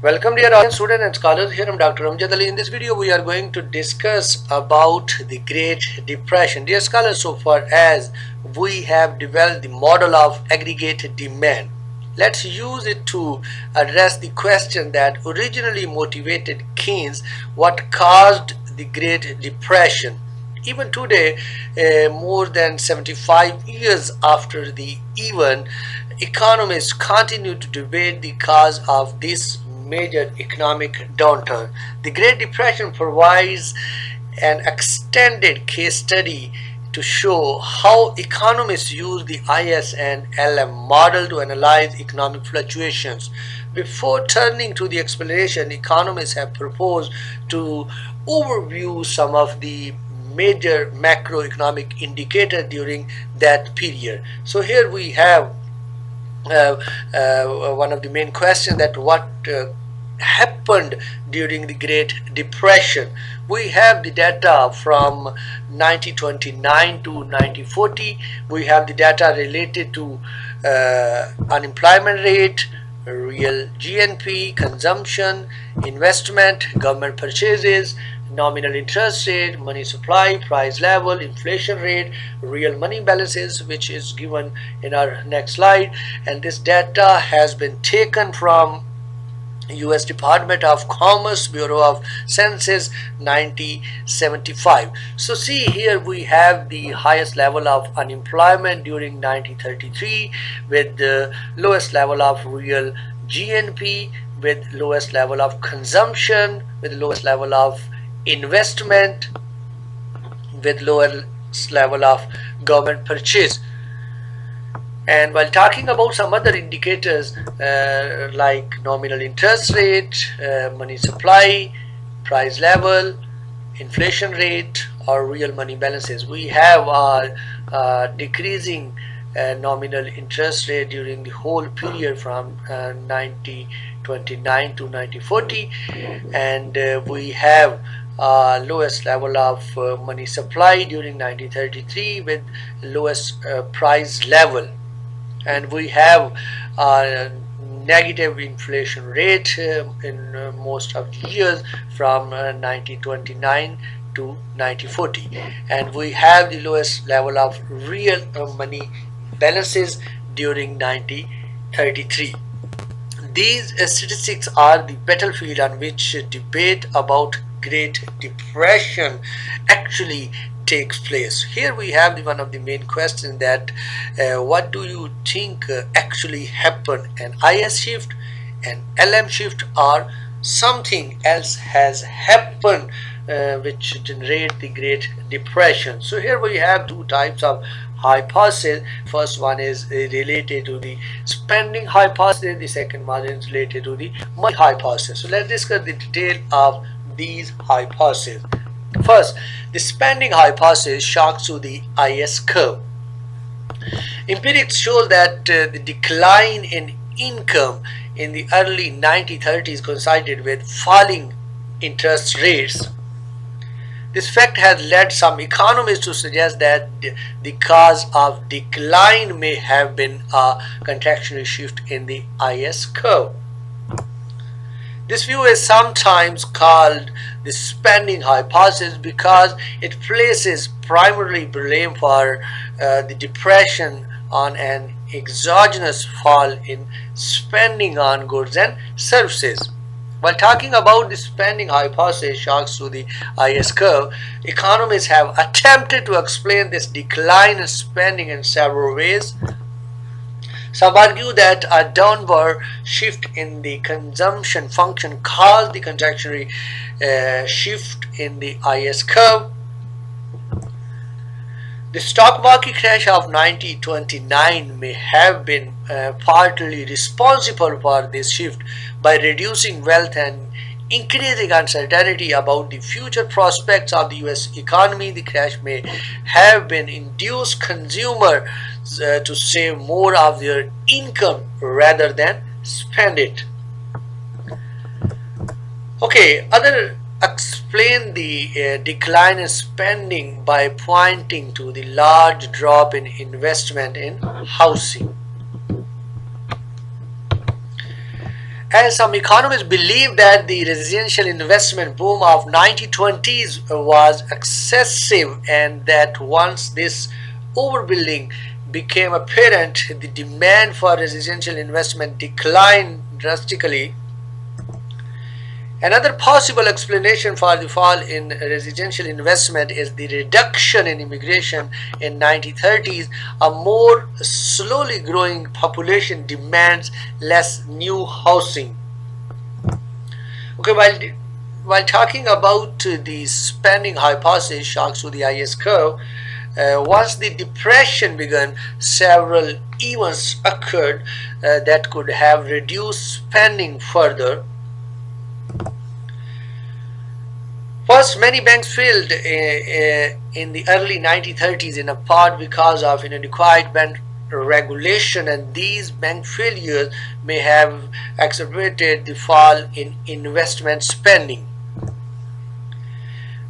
Welcome dear audience, students and scholars. Here I am Dr. Amjad Ali. In this video we are going to discuss about the Great Depression. Dear scholars, so far as we have developed the model of aggregate demand, let's use it to address the question that originally motivated Keynes, what caused the Great Depression. Even today, more than 75 years after the event, economists continue to debate the cause of this major economic downturn. The Great Depression provides an extended case study to show how economists use the IS and LM model to analyze economic fluctuations. Before turning to the explanation, economists have proposed to overview some of the major macroeconomic indicators during that period. So here we have one of the main questions, that what happened during the Great Depression. We have the data from 1929 to 1940. We have the data related to unemployment rate, real GNP, consumption, investment, government purchases, nominal interest rate, money supply, price level, inflation rate, real money balances, which is given in our next slide. And this data has been taken from US Department of Commerce, Bureau of Census, 1975. So see, here we have the highest level of unemployment during 1933, with the lowest level of real GNP, with lowest level of consumption, with lowest level of investment, with lowest level of government purchase. And while talking about some other indicators like nominal interest rate, money supply, price level, inflation rate, or real money balances, we have our decreasing nominal interest rate during the whole period from 1929 to 1940, and we have lowest level of money supply during 1933 with lowest price level, and we have negative inflation rate in most of the years from 1929 to 1940, and we have the lowest level of real money balances during 1933. These statistics are the battlefield on which debate about Great Depression actually takes place. Here we have one of the main questions, that what do you think actually happened? An IS shift, an LM shift, or something else has happened which generate the Great Depression? So here we have two types of hypothesis. First one is related to the spending hypothesis, the second one is related to the money hypothesis. So let's discuss the detail of these hypotheses. First, the spending hypothesis shocks to the IS curve. Empirics shows that the decline in income in the early 1930s coincided with falling interest rates. This fact has led some economists to suggest that the cause of decline may have been a contractionary shift in the IS curve. This view is sometimes called the spending hypothesis because it places primarily blame for the depression on an exogenous fall in spending on goods and services. While talking about the spending hypothesis shocks to the IS curve, economists have attempted to explain this decline in spending in several ways. Some argue that a downward shift in the consumption function caused the contractionary shift in the IS curve. The stock market crash of 1929 may have been partly responsible for this shift. By reducing wealth and increasing uncertainty about the future prospects of the US economy, the crash may have been induced consumers to save more of their income rather than spend it. Okay, other explain the decline in spending by pointing to the large drop in investment in housing. As some economists believe that the residential investment boom of 1920s was excessive, and that once this overbuilding became apparent, the demand for residential investment declined drastically. Another possible explanation for the fall in residential investment is the reduction in immigration in 1930s. A more slowly growing population demands less new housing. Okay, while talking about the spending hypothesis shocks to the IS curve, once the depression began, several events occurred that could have reduced spending further. First, many banks failed in the early 1930s in a part because of inadequate bank regulation, and these bank failures may have exacerbated the fall in investment spending.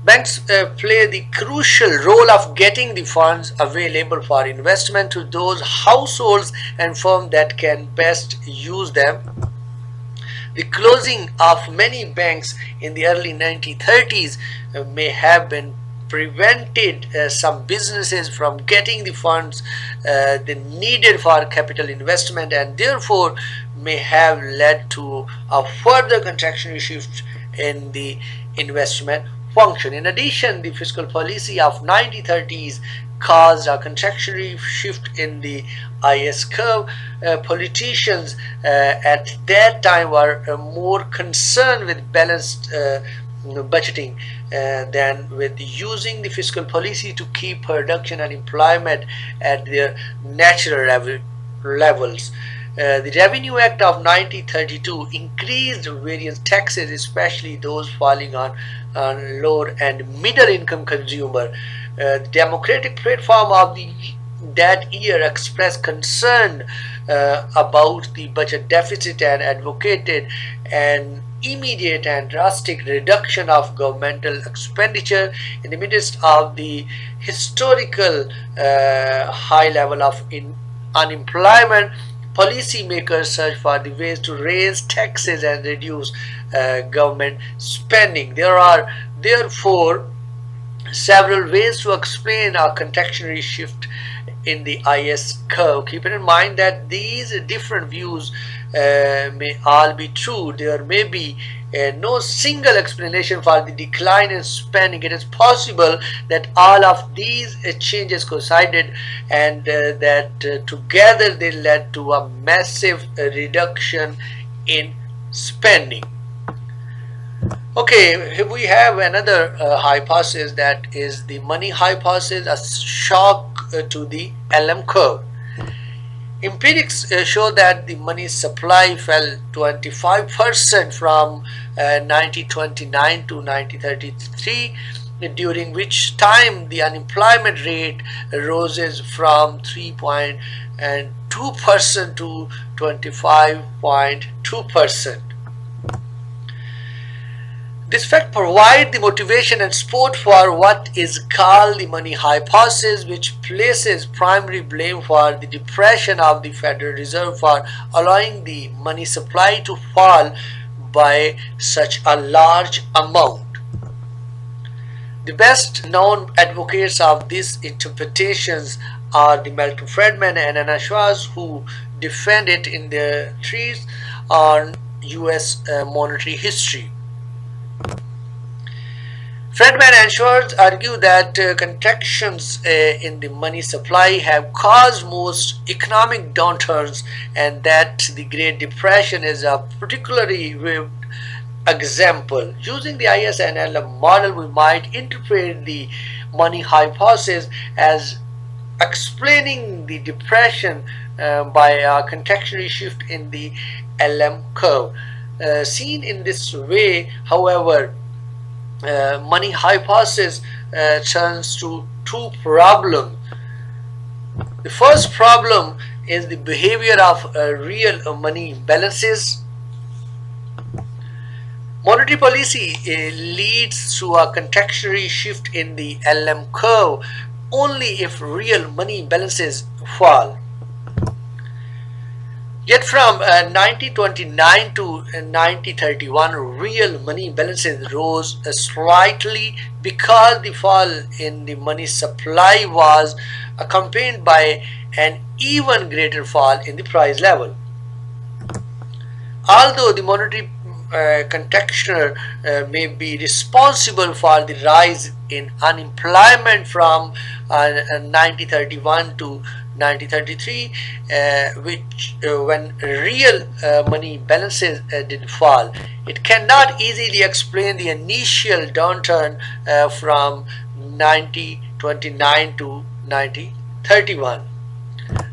Banks play the crucial role of getting the funds available for investment to those households and firms that can best use them. The closing of many banks in the early 1930s may have been prevented some businesses from getting the funds they needed for capital investment, and therefore may have led to a further contractionary shift in the investment function. In addition, the fiscal policy of 1930s caused a contractionary shift in the IS curve. Politicians at that time were more concerned with balanced budgeting than with using the fiscal policy to keep production and employment at their natural levels. The Revenue Act of 1932 increased various taxes, especially those falling on lower and middle income consumer. The Democratic platform of that year expressed concern about the budget deficit and advocated an immediate and drastic reduction of governmental expenditure. In the midst of the historical high level of unemployment, policymakers search for the ways to raise taxes and reduce government spending. There are therefore several ways to explain a contractionary shift in the IS curve. Keep in mind that these different views may all be true. There may be no single explanation for the decline in spending. It is possible that all of these changes coincided, and that together they led to a massive reduction in spending. Okay, here we have another hypothesis, that is the money hypothesis, a shock to the LM curve. Empirics show that the money supply fell 25% from 1929 to 1933, during which time the unemployment rate rose from 3.2% to 25.2%. This fact provides the motivation and support for what is called the money hypothesis, which places primary blame for the depression of the Federal Reserve for allowing the money supply to fall by such a large amount. The best known advocates of these interpretations are the Milton Friedman and Anna Schwartz, who defend it in their treatise on US monetary history. Friedman and Schwartz argue that contractions in the money supply have caused most economic downturns, and that the Great Depression is a particularly vivid example. Using the IS and LM model, we might interpret the money hypothesis as explaining the depression by a contractionary shift in the LM curve. Seen in this way, however, money hypothesis turns to two problems. The first problem is the behavior of real money balances. Monetary policy leads to a contractionary shift in the LM curve only if real money balances fall. Yet from 1929 to 1931, real money balances rose slightly because the fall in the money supply was accompanied by an even greater fall in the price level. Although the monetary contexture may be responsible for the rise in unemployment from 1931 to 1933, when real money balances did fall, it cannot easily explain the initial downturn from 1929 to 1931.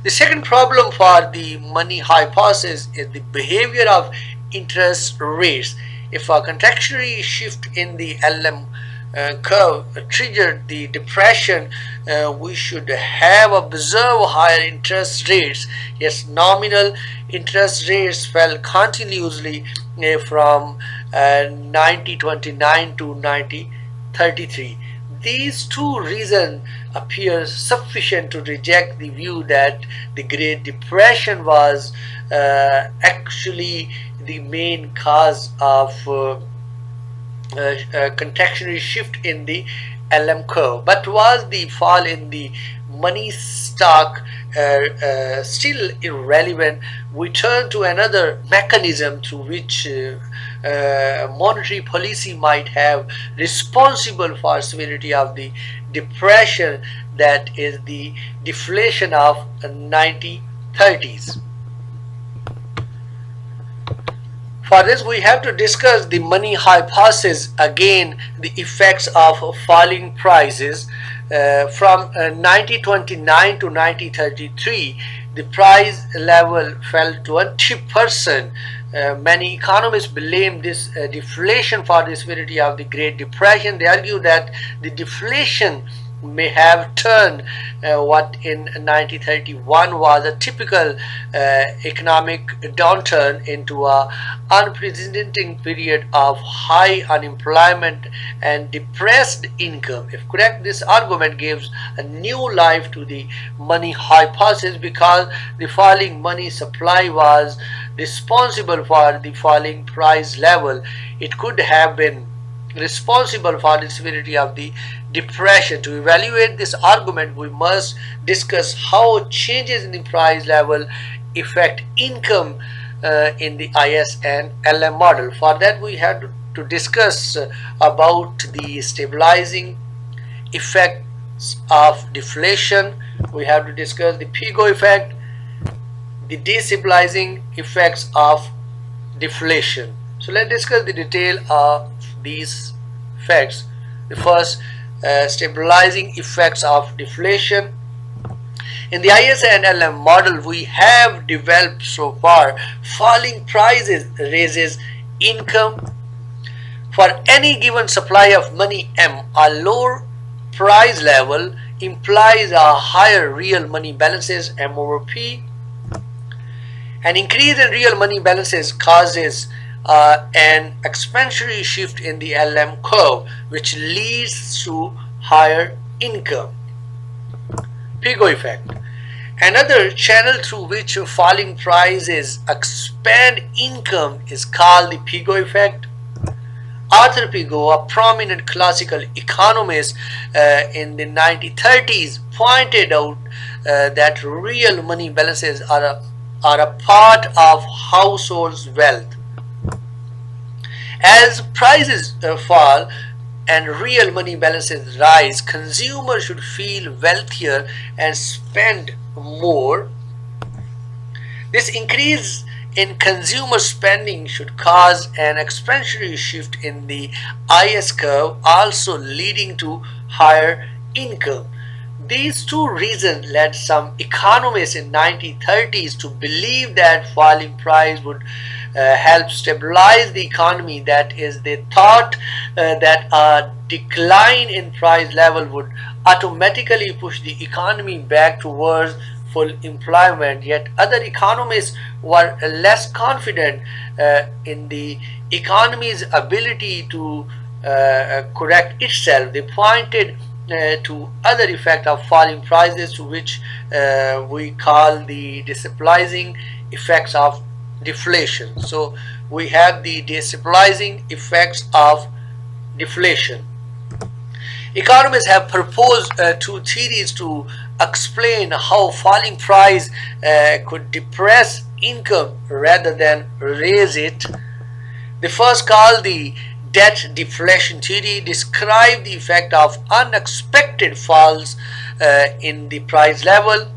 The second problem for the money hypothesis is the behavior of interest rates. If a contractionary shift in the LM curve triggered the depression, we should have observed higher interest rates. Yes, nominal interest rates fell continuously from 1929 to 1933. These two reasons appear sufficient to reject the view that the Great Depression was actually the main cause of contractionary shift in the LM curve, but was the fall in the money stock still irrelevant? We turn to another mechanism through which monetary policy might have responsible for severity of the depression, that is the deflation of 1930s. For this, we have to discuss the money hypothesis, again the effects of falling prices. From 1929 to 1933, the price level fell 20%. Many economists blame this deflation for the severity of the Great Depression. They argue that the deflation may have turned what in 1931 was a typical economic downturn into a unprecedented period of high unemployment and depressed income. If correct, this argument gives a new life to the money hypothesis because the falling money supply was responsible for the falling price level. It could have been responsible for the severity of the depression. To evaluate this argument, we must discuss how changes in the price level affect income in the IS and LM model. For that, we have to discuss about the stabilizing effects of deflation. We have to discuss the Pigo effect, the destabilizing effects of deflation. So let's discuss the detail of these effects. The first, stabilizing effects of deflation. In the IS and LM model we have developed so far, falling prices raises income. For any given supply of money M, a lower price level implies a higher real money balances M over P. An increase in real money balances causes an expansionary shift in the LM curve, which leads to higher income. Pigo effect. Another channel through which falling prices expand income is called the Pigo effect. Arthur Pigo, a prominent classical economist in the 1930s, pointed out that real money balances are a part of households' wealth. As prices fall and real money balances rise, consumers should feel wealthier and spend more. This increase in consumer spending should cause an expansionary shift in the IS curve, also leading to higher income. These two reasons led some economists in 1930s to believe that falling price would help stabilize the economy. That is, they thought that a decline in price level would automatically push the economy back towards full employment. Yet other economists were less confident in the economy's ability to correct itself. They pointed to other effect of falling prices, to which we call the destabilizing effects of deflation. So we have the destabilizing effects of deflation. Economists have proposed two theories to explain how falling price could depress income rather than raise it. The first, called the debt deflation theory, describes the effect of unexpected falls in the price level.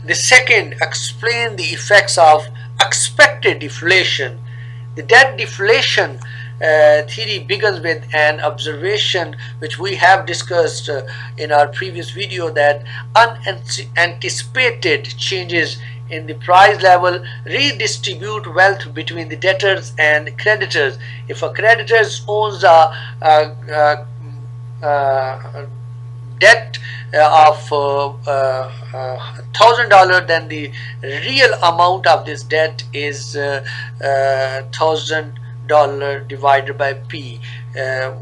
The second explains the effects of expected deflation. The debt deflation theory begins with an observation which we have discussed in our previous video, that unanticipated changes in the price level redistribute wealth between the debtors and creditors. If a creditor owns a debt of $1,000, then the real amount of this debt is $1,000 divided by P.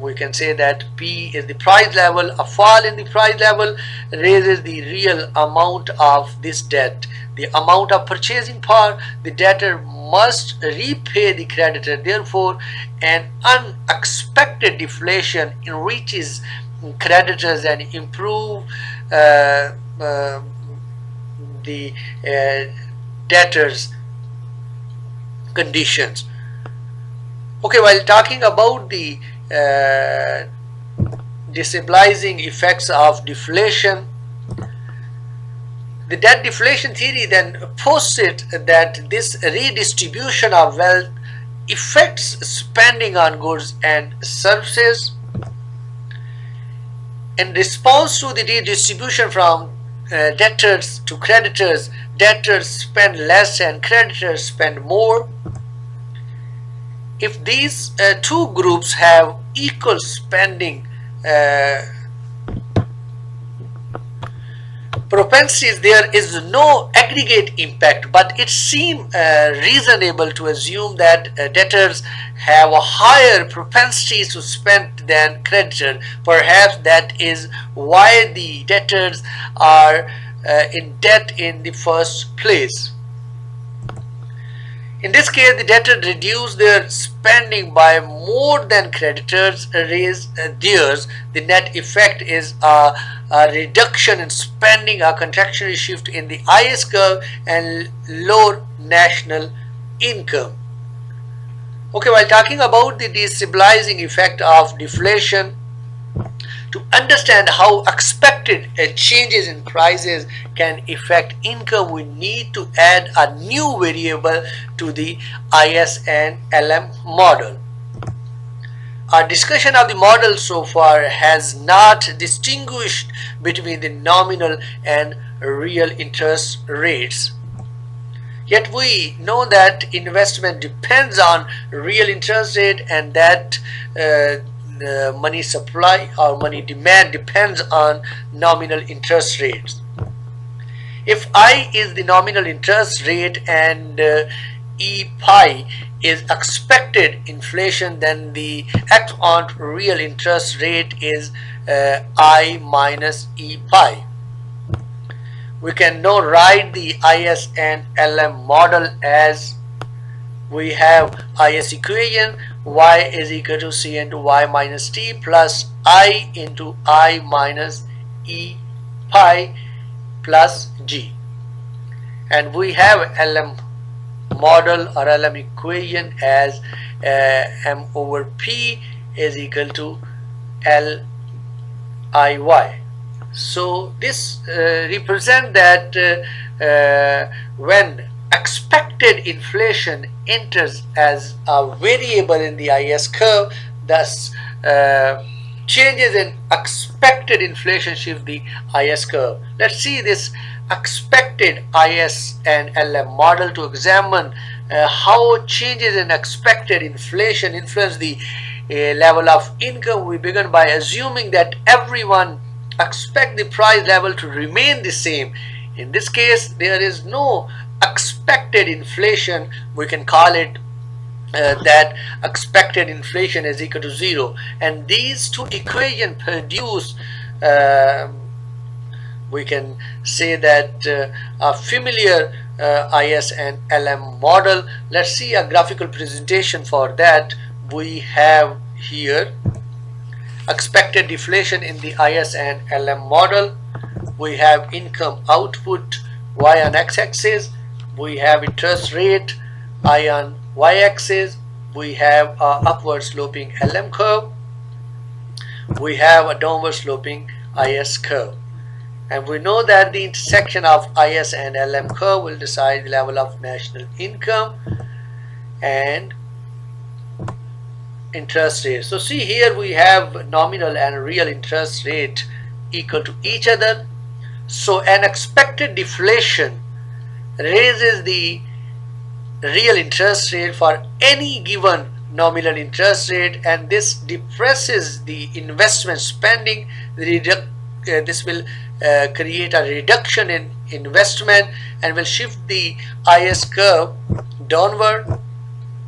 We can say that P is the price level. A fall in the price level raises the real amount of this debt. The amount of purchasing power the debtor must repay the creditor. Therefore, an unexpected deflation enriches creditors and improve the debtors' conditions. Okay, while talking about the destabilizing effects of deflation, the debt deflation theory then posits that this redistribution of wealth affects spending on goods and services. In response to the redistribution from debtors to creditors, debtors spend less and creditors spend more. If these two groups have equal spending propensities, there is no aggregate impact, but it seems reasonable to assume that debtors have a higher propensity to spend than creditors. Perhaps that is why the debtors are in debt in the first place. In this case, the debtor reduce their spending by more than creditors raise theirs. The net effect is a reduction in spending, a contractionary shift in the IS curve, and lower national income. Okay, while talking about the destabilizing effect of deflation, to understand how expected changes in prices can affect income, we need to add a new variable to the IS and LM model. Our discussion of the model so far has not distinguished between the nominal and real interest rates. Yet we know that investment depends on real interest rate, and that money supply or money demand depends on nominal interest rates. If I is the nominal interest rate and E pi is expected inflation, then the equivalent real interest rate is I minus E pi. We can now write the IS and LM model as we have IS equation: y is equal to c into y minus t plus I into I minus E pi plus g, and we have LM model or LM equation as m over p is equal to L I y. So this represents that when expected inflation enters as a variable in the IS curve, thus changes in expected inflation shift the IS curve. Let's see this expected IS and LM model to examine how changes in expected inflation influence the level of income. We begin by assuming that everyone expects the price level to remain the same. In this case, there is no expected inflation. We can call it that expected inflation is equal to 0, and these two equations produce we can say that a familiar IS and LM model. Let's see a graphical presentation for that. We have here expected deflation in the IS and LM model. We have income output Y on x-axis. We have interest rate I on y-axis. We have a upward sloping LM curve. We have a downward sloping IS curve. And we know that the intersection of IS and LM curve will decide the level of national income and interest rate. So see, here we have nominal and real interest rate equal to each other. So an expected deflation raises the real interest rate for any given nominal interest rate, and this depresses the investment spending. This will create a reduction in investment and will shift the IS curve downward.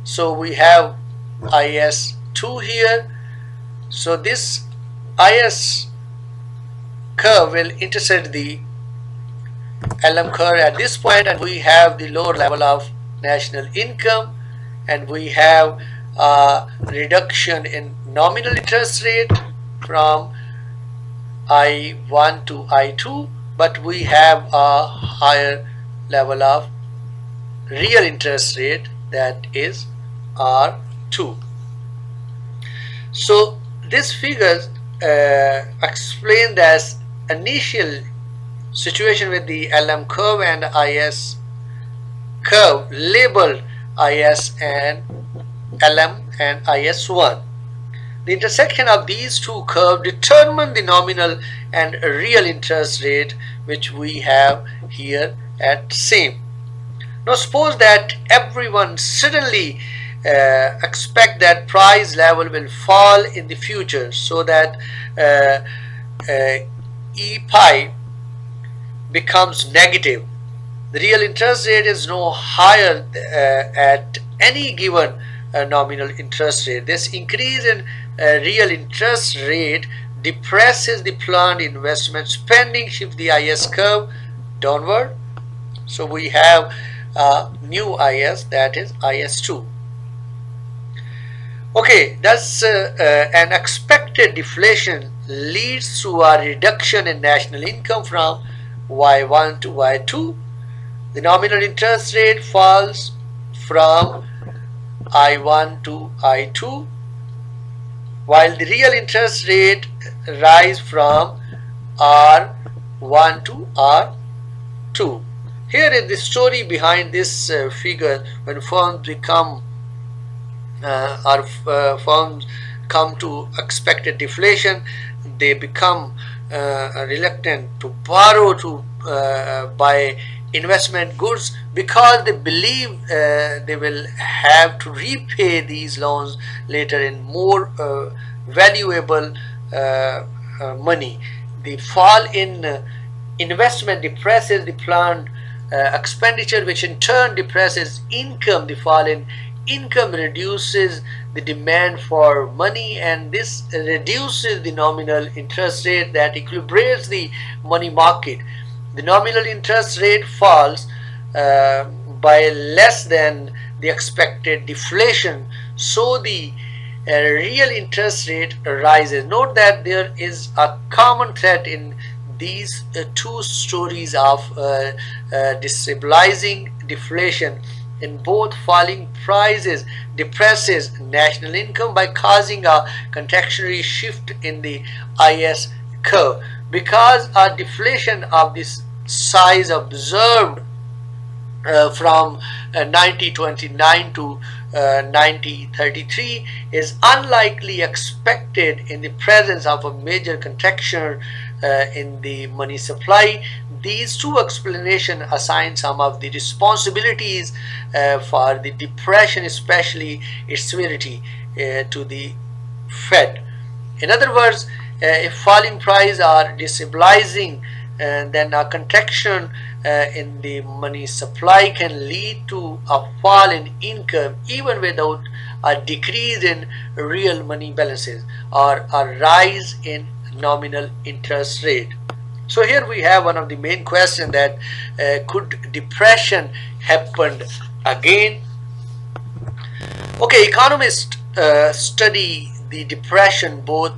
So we have IS2 here. So this IS curve will intersect the LM curve at this point, and we have the lower level of national income, and we have a reduction in nominal interest rate from I1 to I2, but we have a higher level of real interest rate, that is R2. So this figures explain this initial situation with the LM curve and IS curve labeled IS and LM and IS1. The intersection of these two curves determine the nominal and real interest rate, which we have here at same. Now suppose that everyone suddenly expect that price level will fall in the future, so that E pi becomes negative. The real interest rate is no higher at any given nominal interest rate. This increase in real interest rate depresses the planned investment spending, shift the IS curve downward. So we have new IS, that is IS2. Okay, thus an expected deflation leads to a reduction in national income from Y1 to Y2. The nominal interest rate falls from I1 to I2, while the real interest rate rise from R1 to R2. Here is the story behind this figure. When firms become firms come to expected deflation, they become reluctant to borrow to buy investment goods, because they believe they will have to repay these loans later in more valuable money. The fall in investment depresses the planned expenditure, which in turn depresses income. The fall in income reduces the demand for money, and this reduces the nominal interest rate that equilibrates the money market. The nominal interest rate falls by less than the expected deflation, so the real interest rate rises. Note that there is a common thread in these two stories of destabilizing deflation. In both, falling prices depresses national income by causing a contractionary shift in the IS curve. Because a deflation of this size observed from 1929 to 1933 is unlikely expected in the presence of a major contraction in the money supply. These two explanations assign some of the responsibilities for the depression, especially its severity, to the Fed. In other words, if falling prices are destabilizing, then a contraction in the money supply can lead to a fall in income even without a decrease in real money balances or a rise in nominal interest rate. So here we have one of the main questions that could depression happen again? Okay, economists study the depression both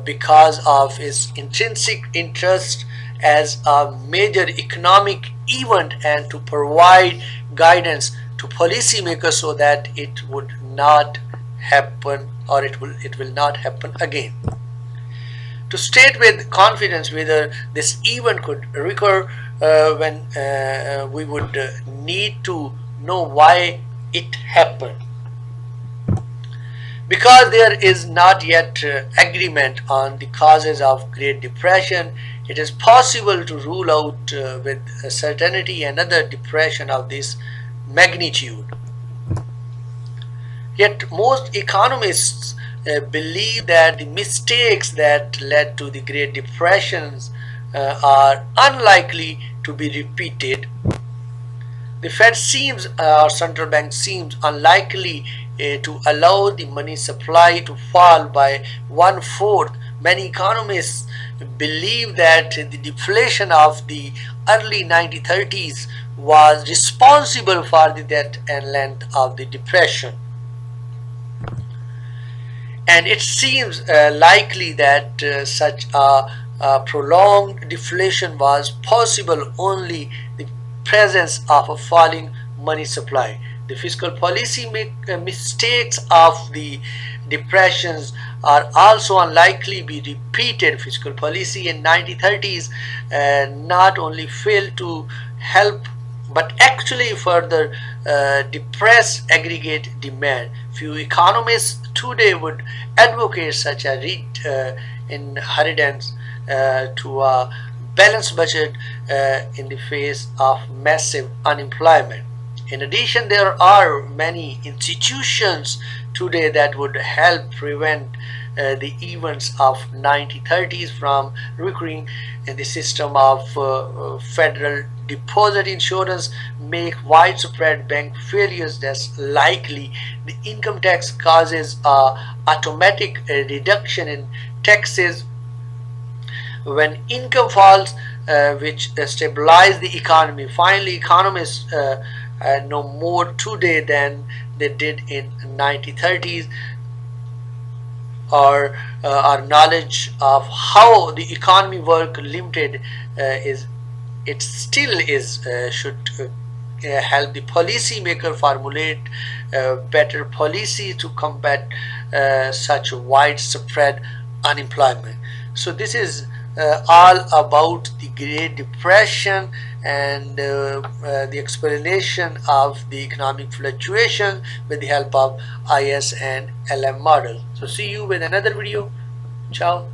because of its intrinsic interest as a major economic event and to provide guidance to policymakers so that it would not happen, or it will not happen again. To state with confidence whether this event could recur, when we would need to know why it happened. Because there is not yet agreement on the causes of Great Depression, it is possible to rule out with certainty another depression of this magnitude. Yet most economists believe that the mistakes that led to the Great Depressions are unlikely to be repeated. The Fed seems, or central bank seems unlikely to allow the money supply to fall by 1/4. Many economists believe that the deflation of the early 1930s was responsible for the depth and length of the depression. And it seems likely that such a prolonged deflation was possible only the presence of a falling money supply. The fiscal policy mistakes of the depressions are also unlikely to be repeated. Fiscal policy in 1930s not only failed to help but actually further depress aggregate demand. Few economists today would advocate such a inheritance to a balanced budget in the face of massive unemployment. In addition, there are many institutions today that would help prevent the events of 1930s from recurring. In the system of federal deposit insurance make widespread bank failures less likely. The income tax causes a automatic reduction in taxes when income falls, which stabilize the economy. Finally, economists know more today than they did in 1930s, or our knowledge of how the economy work limited is it still is should help the policymaker formulate better policy to combat such widespread unemployment. So this is all about the Great Depression and the explanation of the economic fluctuation with the help of IS and LM model. So see you with another video. Ciao.